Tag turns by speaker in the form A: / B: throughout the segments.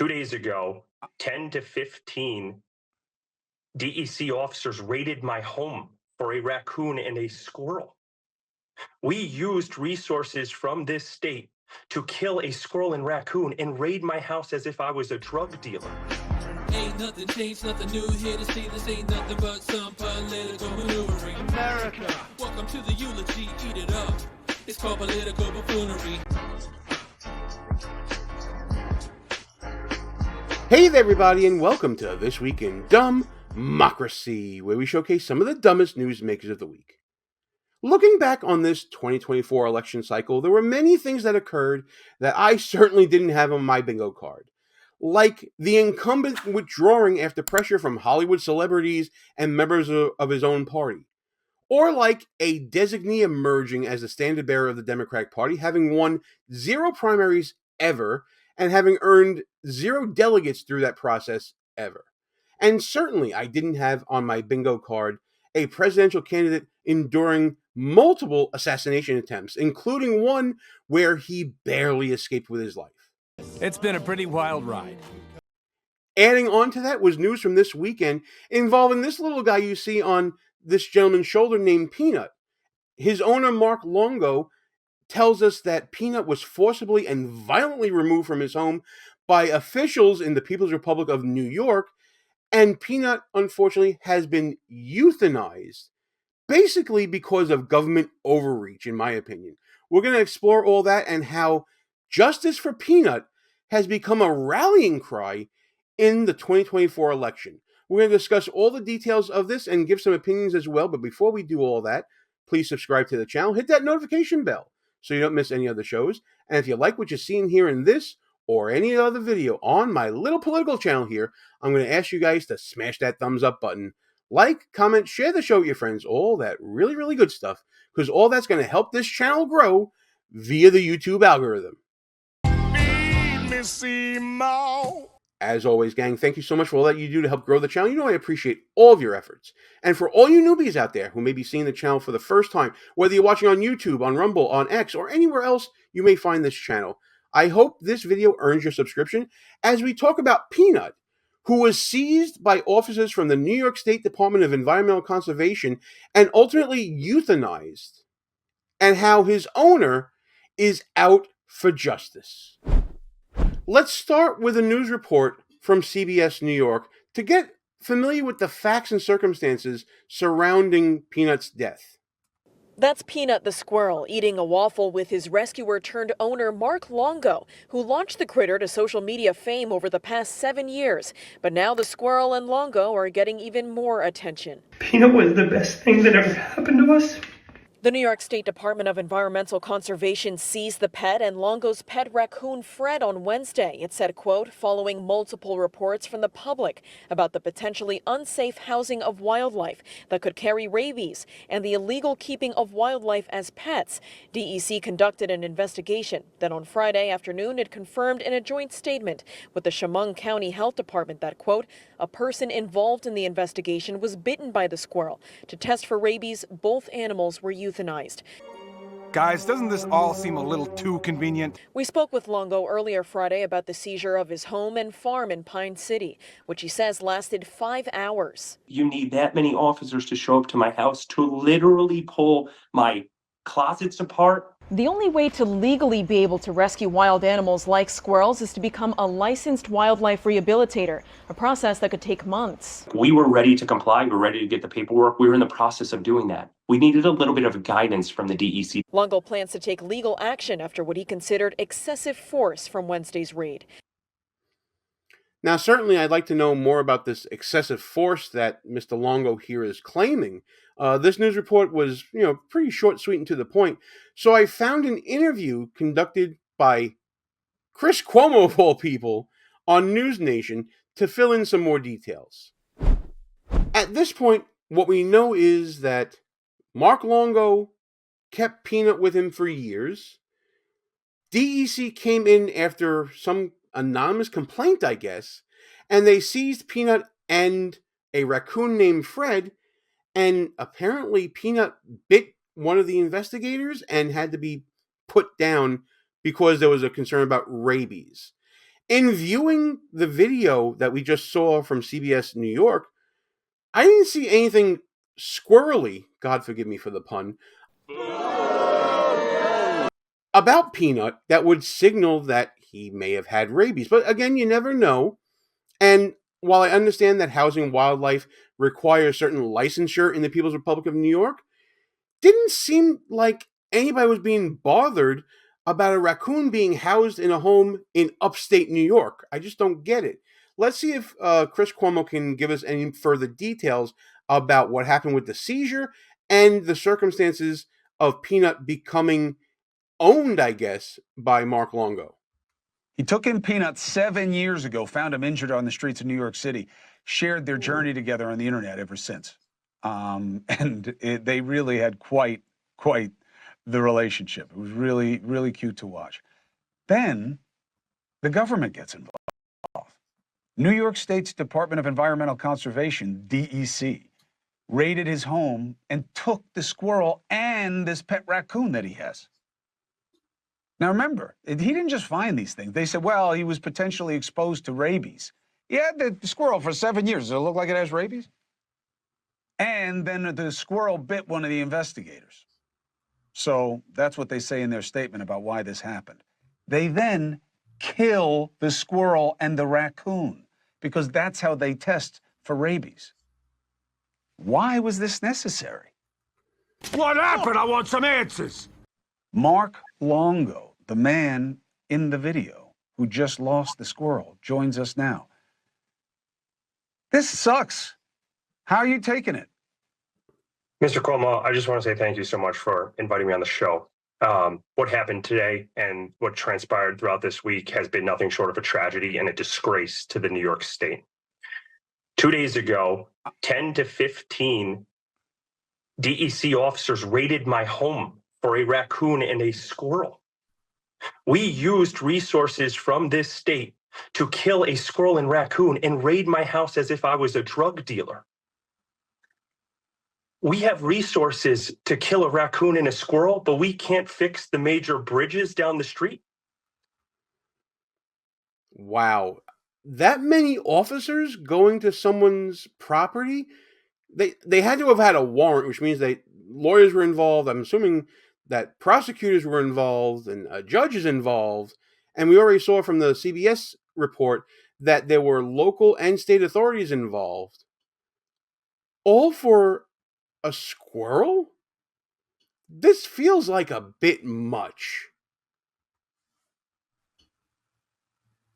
A: 2 days ago, 10 to 15 DEC officers raided my home for a raccoon and a squirrel. We used resources from this state to kill a squirrel and raccoon and raid my house as if I was a drug dealer.
B: Ain't nothing changed, nothing new here to see. This ain't nothing but some political maneuvering.
C: America.
B: Welcome to the eulogy, eat it up. It's called political buffoonery.
C: Hey there, everybody, and welcome to This Week in DUMBmocracy, where we showcase some of the dumbest newsmakers of the week. Looking back on this 2024 election cycle, there were many things that occurred that I certainly didn't have on my bingo card. Like the incumbent withdrawing after pressure from Hollywood celebrities and members of his own party. Or like a designee emerging as the standard bearer of the Democratic Party, having won 0 primaries ever, and having earned 0 delegates through that process ever. And certainly I didn't have on my bingo card a presidential candidate enduring multiple assassination attempts, including one where he barely escaped with his life.
D: It's been a pretty wild ride.
C: Adding on to that was news from this weekend involving this little guy you see on this gentleman's shoulder named Peanut. His owner, Mark Longo, tells us that Peanut was forcibly and violently removed from his home by officials in the People's Republic of New York, and Peanut, unfortunately, has been euthanized, basically because of government overreach, in my opinion. We're going to explore all that and how justice for Peanut has become a rallying cry in the 2024 election. We're going to discuss all the details of this and give some opinions as well, but before we do all that, please subscribe to the channel, hit that notification bell so you don't miss any other shows, and if you like what you're seeing here in this or any other video on my little political channel here, I'm going to ask you guys to smash that thumbs up button. Like, comment, share the show with your friends, all that really, really good stuff, because all that's going to help this channel grow via the YouTube algorithm. As always, gang, thank you so much for all that you do to help grow the channel. You know I appreciate all of your efforts. And for all you newbies out there who may be seeing the channel for the first time, whether you're watching on YouTube, on Rumble, on X, or anywhere else you may find this channel, I hope this video earns your subscription as we talk about Peanut, who was seized by officers from the New York State Department of Environmental Conservation and ultimately euthanized, and how his owner is out for justice. Let's start with a news report from CBS New York to get familiar with the facts and circumstances surrounding Peanut's death.
E: That's Peanut the squirrel eating a waffle with his rescuer-turned-owner Mark Longo, who launched the critter to social media fame over the past 7 years. But now the squirrel and Longo are getting even more attention.
F: Peanut was the best thing that ever happened to us.
E: The New York State Department of Environmental Conservation seized the pet and Longo's pet raccoon Fred on Wednesday. It said, quote, following multiple reports from the public about the potentially unsafe housing of wildlife that could carry rabies and the illegal keeping of wildlife as pets. DEC conducted an investigation. Then on Friday afternoon, it confirmed in a joint statement with the Chemung County Health Department that, quote, a person involved in the investigation was bitten by the squirrel. To test for rabies, both animals were euthanized.
D: Guys, doesn't this all seem a little too convenient?
E: We spoke with Longo earlier Friday about the seizure of his home and farm in Pine City, which he says lasted 5 hours.
A: You need that many officers to show up to my house to literally pull my closets apart.
E: The only way to legally be able to rescue wild animals like squirrels is to become a licensed wildlife rehabilitator, a process that could take months.
A: We were ready to comply. We were ready to get the paperwork. We were in the process of doing that. We needed a little bit of guidance from the DEC.
E: Longo plans to take legal action after what he considered excessive force from Wednesday's raid.
C: Now, certainly I'd like to know more about this excessive force that Mr. Longo here is claiming. This news report was, pretty short, sweet, and to the point. So I found an interview conducted by Chris Cuomo, of all people, on News Nation to fill in some more details. At this point, what we know is that Mark Longo kept Peanut with him for years. DEC came in after some anonymous complaint, I guess, and they seized Peanut and a raccoon named Fred, and apparently Peanut bit one of the investigators and had to be put down because there was a concern about rabies. In viewing the video that we just saw from CBS New York, I didn't see anything squirrely, God forgive me for the pun, about Peanut that would signal that he may have had rabies. But again, you never know. And while I understand that housing wildlife requires certain licensure in the People's Republic of New York, didn't seem like anybody was being bothered about a raccoon being housed in a home in upstate New York. I just don't get it. Let's see if Chris Cuomo can give us any further details about what happened with the seizure and the circumstances of Peanut becoming owned, I guess, by Mark Longo.
G: He took in Peanut 7 years ago, found him injured on the streets of New York City, shared their journey together on the internet ever since. They really had quite the relationship. It was really cute to watch. Then the government gets involved. New York State's Department of Environmental Conservation, DEC, raided his home and took the squirrel and this pet raccoon that he has. Now remember, he didn't just find these things. They said, well, he was potentially exposed to rabies. He had the squirrel for 7 years. Does it look like it has rabies? And then the squirrel bit one of the investigators. So that's what they say in their statement about why this happened. They then kill the squirrel and the raccoon because that's how they test for rabies. Why was this necessary?
D: What happened? I want some answers.
G: Mark Longo, the man in the video who just lost the squirrel, joins us now. This sucks. How are you taking it?
A: Mr. Cuomo, I just want to say thank you so much for inviting me on the show. What happened today and what transpired throughout this week has been nothing short of a tragedy and a disgrace to the New York State. 2 days ago, 10 to 15 DEC officers raided my home for a raccoon and a squirrel. We used resources from this state to kill a squirrel and raccoon and raid my house as if I was a drug dealer. We have resources to kill a raccoon and a squirrel, but we can't fix the major bridges down the street.
C: Wow. That many officers going to someone's property? They had to have had a warrant, which means that lawyers were involved. I'm assuming that prosecutors were involved and judges involved. And we already saw from the CBS report that there were local and state authorities involved. All for a squirrel? This feels like a bit much.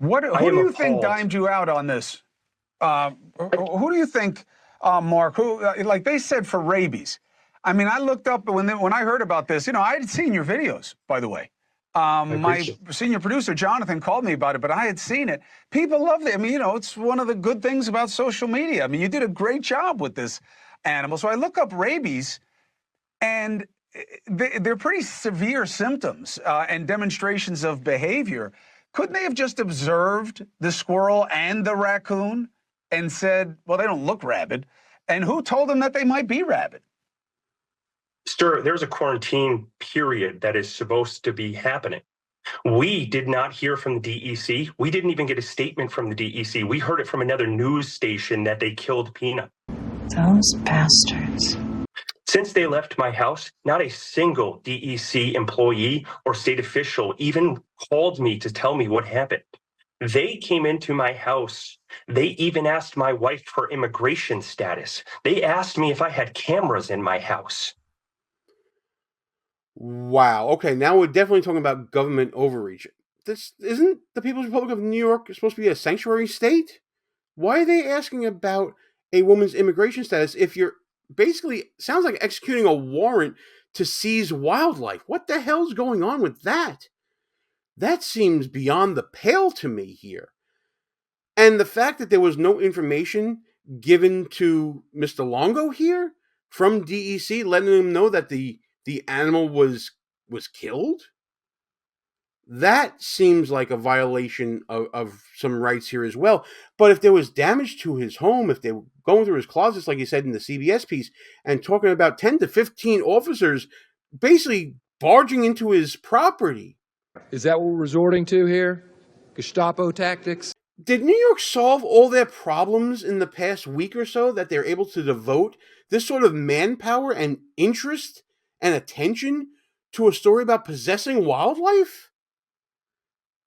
G: Who do you think dimed you out on this? Who do you think, Mark? Who like they said for rabies? I mean, I looked up when I heard about this. You know, I had seen your videos, by the way. My senior producer Jonathan called me about it, but I had seen it. People loved it. I mean, you know, it's one of the good things about social media. I mean, you did a great job with this animal. So I look up rabies, and they're pretty severe symptoms and demonstrations of behavior. Couldn't they have just observed the squirrel and the raccoon and said, well, they don't look rabid? And who told them that they might be rabid?
A: Sir, there's a quarantine period that is supposed to be happening. We did not hear from the DEC. We didn't even get a statement from the DEC. We heard it from another news station that they killed Peanut.
H: Those bastards.
A: Since they left my house, not a single DEC employee or state official even called me to tell me what happened. They came into my house. They even asked my wife for immigration status. They asked me if I had cameras in my house.
C: Wow. Okay, now we're definitely talking about government overreach. This isn't the People's Republic of New York supposed to be a sanctuary state? Why are they asking about a woman's immigration status if you're basically sounds like executing a warrant to seize wildlife? What the hell's going on with that? That seems beyond the pale to me here. And the fact that there was no information given to Mr. Longo here from DEC letting him know that the animal was killed, that seems like a violation of some rights here as well. But if there was damage to his home, if they were going through his closets, like you said in the CBS piece, and talking about 10 to 15 officers basically barging into his property.
I: Is that what we're resorting to here? Gestapo tactics.
C: Did New York solve all their problems in the past week or so that they're able to devote this sort of manpower and interest and attention to a story about possessing wildlife?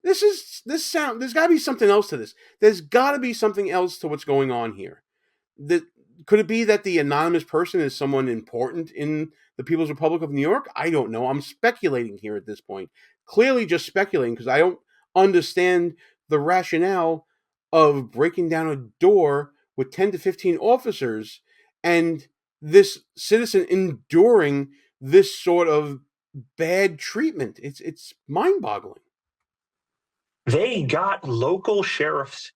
C: There's got to be something else to this. There's got to be something else to what's going on here. Could it be that the anonymous person is someone important in the People's Republic of New York? I don't know. I'm speculating here at this point. Clearly just speculating because I don't understand the rationale of breaking down a door with 10 to 15 officers and this citizen enduring this sort of bad treatment. It's mind-boggling.
A: They got local sheriffs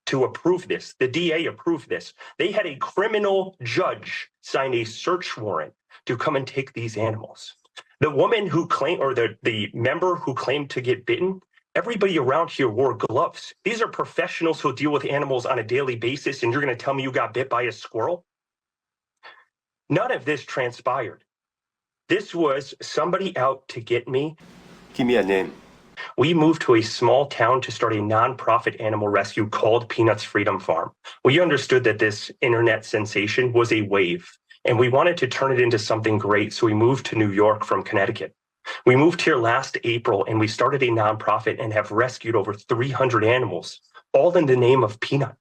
A: to approve this. The DA approved this. They had a criminal judge sign a search warrant to come and take these animals. The woman who claimed, or the member who claimed to get bitten, everybody around here wore gloves. These are professionals who deal with animals on a daily basis, and you're going to tell me you got bit by a squirrel? None of this transpired. This was somebody out to get me.
J: Give me a name.
A: We moved to a small town to start a nonprofit animal rescue called Peanuts Freedom Farm. We understood that this internet sensation was a wave, and we wanted to turn it into something great, so we moved to New York from Connecticut. We moved here last April, and we started a nonprofit and have rescued over 300 animals, all in the name of Peanut.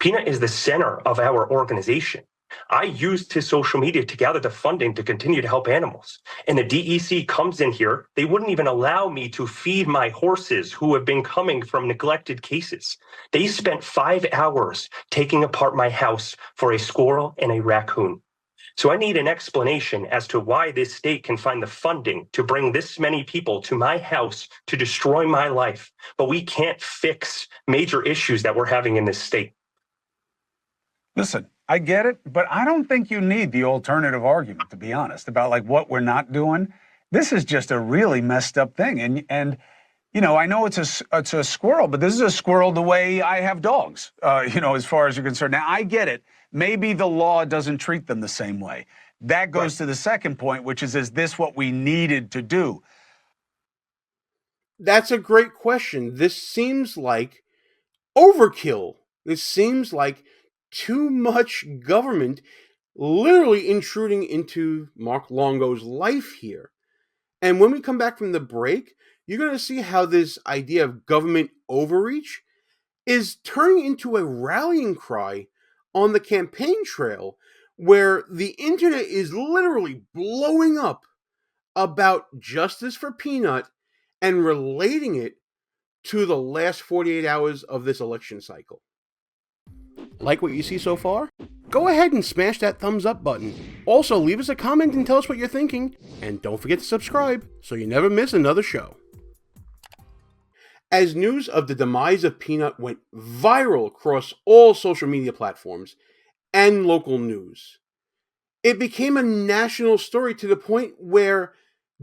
A: Peanut is the center of our organization. I used his social media to gather the funding to continue to help animals. And the DEC comes in here. They wouldn't even allow me to feed my horses who have been coming from neglected cases. They spent 5 hours taking apart my house for a squirrel and a raccoon. So I need an explanation as to why this state can find the funding to bring this many people to my house to destroy my life, but we can't fix major issues that we're having in this state.
G: Listen, I get it, but I don't think you need the alternative argument, to be honest, about like what we're not doing. This is just a really messed up thing. And you know, I know it's a squirrel, but this is a squirrel the way I have dogs, you know, as far as you're concerned. Now, I get it. Maybe the law doesn't treat them the same way. That goes to the second point, which is this what we needed to do?
C: That's a great question. This seems like overkill. This seems like too much government literally intruding into Mark Longo's life here. And when we come back from the break, you're going to see how this idea of government overreach is turning into a rallying cry on the campaign trail, where the internet is literally blowing up about justice for Peanut and relating it to the last 48 hours of this election cycle. Like what you see so far? Go ahead and smash that thumbs up button. Also, leave us a comment and tell us what you're thinking. And don't forget to subscribe so you never miss another show. As news of the demise of Peanut went viral across all social media platforms and local news, it became a national story to the point where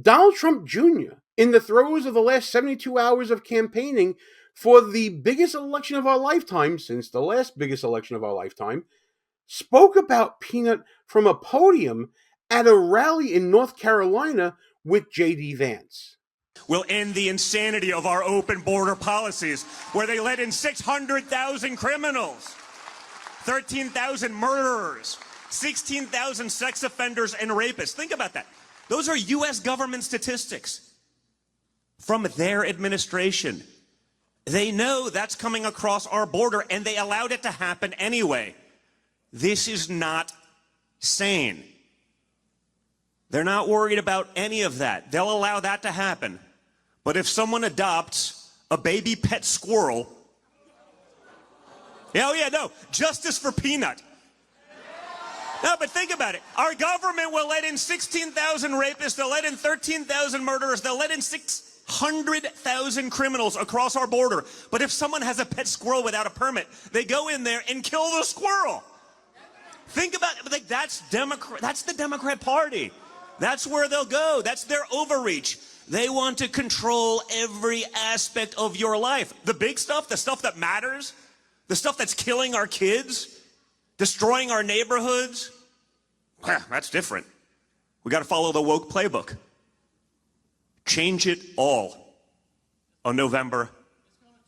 C: Donald Trump Jr., in the throes of the last 72 hours of campaigning for the biggest election of our lifetime, since the last biggest election of our lifetime, spoke about Peanut from a podium at a rally in North Carolina with J.D. Vance.
K: We'll end the insanity of our open border policies, where they let in 600,000 criminals, 13,000 murderers, 16,000 sex offenders and rapists. Think about that. Those are U.S. government statistics from their administration. They know that's coming across our border, and they allowed it to happen anyway. This is not sane. They're not worried about any of that. They'll allow that to happen. But if someone adopts a baby pet squirrel, justice for Peanut. No, but think about it. Our government will let in 16,000 rapists, they'll let in 13,000 murderers, they'll let in 600,000 criminals across our border. But if someone has a pet squirrel without a permit, they go in there and kill the squirrel. Think about it. Like, that's the Democrat Party. That's where they'll go. That's their overreach. They want to control every aspect of your life. The big stuff, the stuff that matters, the stuff that's killing our kids, destroying our neighborhoods. That's different. We got to follow the woke playbook. Change it all on November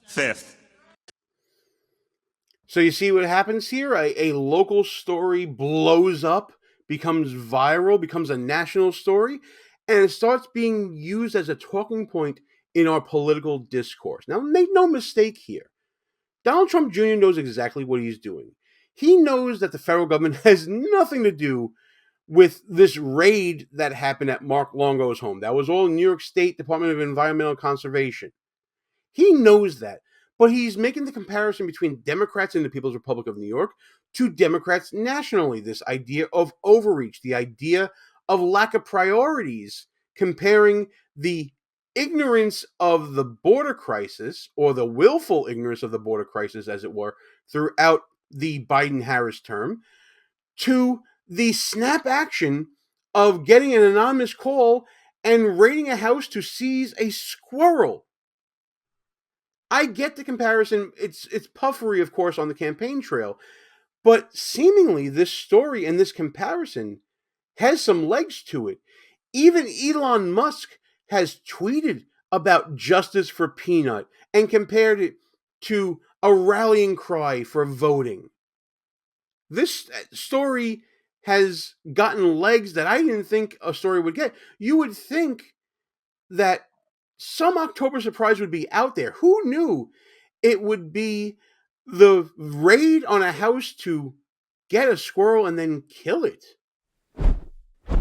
K: 5th.
C: So you see what happens here? A local story blows up, becomes viral, becomes a national story, and it starts being used as a talking point in our political discourse. Now, make no mistake here. Donald Trump Jr. knows exactly what he's doing. He knows that the federal government has nothing to do with this raid that happened at Mark Longo's home. That was all New York State Department of Environmental Conservation. He knows that, but he's making the comparison between Democrats in the People's Republic of New York to Democrats nationally. This idea of overreach, the idea of lack of priorities, comparing the ignorance of the border crisis, or the willful ignorance of the border crisis, as it were, throughout the Biden-Harris term, to the snap action of getting an anonymous call and raiding a house to seize a squirrel. I get the comparison. It's puffery, of course, on the campaign trail, but seemingly this story and this comparison has some legs to it. Even Elon Musk has tweeted about justice for Peanut and compared it to a rallying cry for voting. This story has gotten legs that I didn't think a story would get. You would think that some October surprise would be out there. Who knew it would be the raid on a house to get a squirrel and then kill it?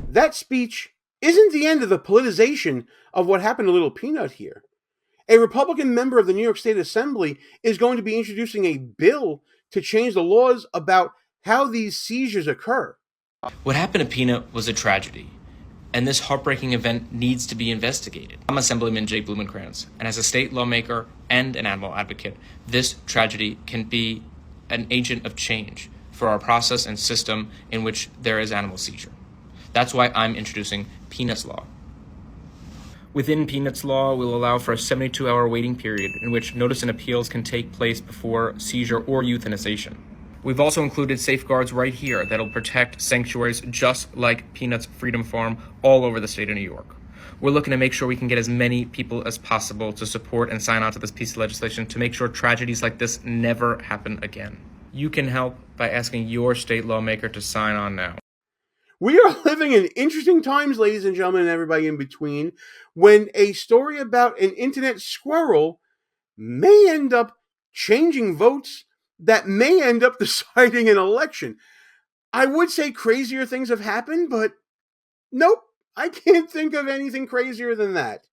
C: That speech isn't the end of the politicization of what happened to Little Peanut here. A Republican member of the New York State Assembly is going to be introducing a bill to change the laws about how these seizures occur.
I: What happened to Peanut was a tragedy, and this heartbreaking event needs to be investigated. I'm Assemblyman Jake Blumenkranz, and as a state lawmaker and an animal advocate, this tragedy can be an agent of change for our process and system in which there is animal seizure. That's why I'm introducing Peanut's Law. Within Peanut's Law, we'll allow for a 72-hour waiting period in which notice and appeals can take place before seizure or euthanization. We've also included safeguards right here that'll protect sanctuaries just like Peanut's Freedom Farm all over the state of New York. We're looking to make sure we can get as many people as possible to support and sign on to this piece of legislation to make sure tragedies like this never happen again. You can help by asking your state lawmaker to sign on now.
C: We are living in interesting times, ladies and gentlemen, and everybody in between, when a story about an internet squirrel may end up changing votes that may end up deciding an election. I would say crazier things have happened, but nope, I can't think of anything crazier than that.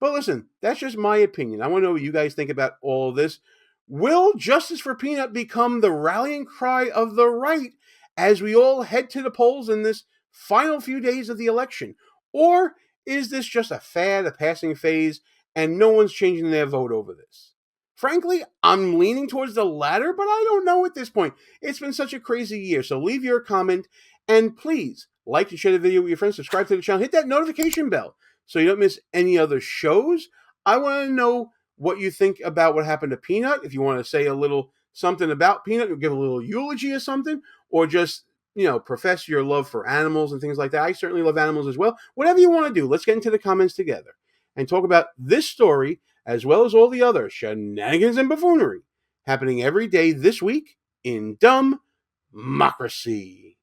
C: But listen, that's just my opinion. I want to know what you guys think about all of this. Will Justice for Peanut become the rallying cry of the right as we all head to the polls in this final few days of the election? Or is this just a fad, a passing phase, and no one's changing their vote over this? Frankly, I'm leaning towards the latter, but I don't know at this point. It's been such a crazy year, so leave your comment, and please like and share the video with your friends, subscribe to the channel, hit that notification bell so you don't miss any other shows. I want to know what you think about what happened to Peanut. If you want to say a little something about Peanut, or give a little eulogy or something, or just, profess your love for animals and things like that. I certainly love animals as well. Whatever you want to do, let's get into the comments together and talk about this story as well as all the other shenanigans and buffoonery happening every day this week in Dumbmocracy.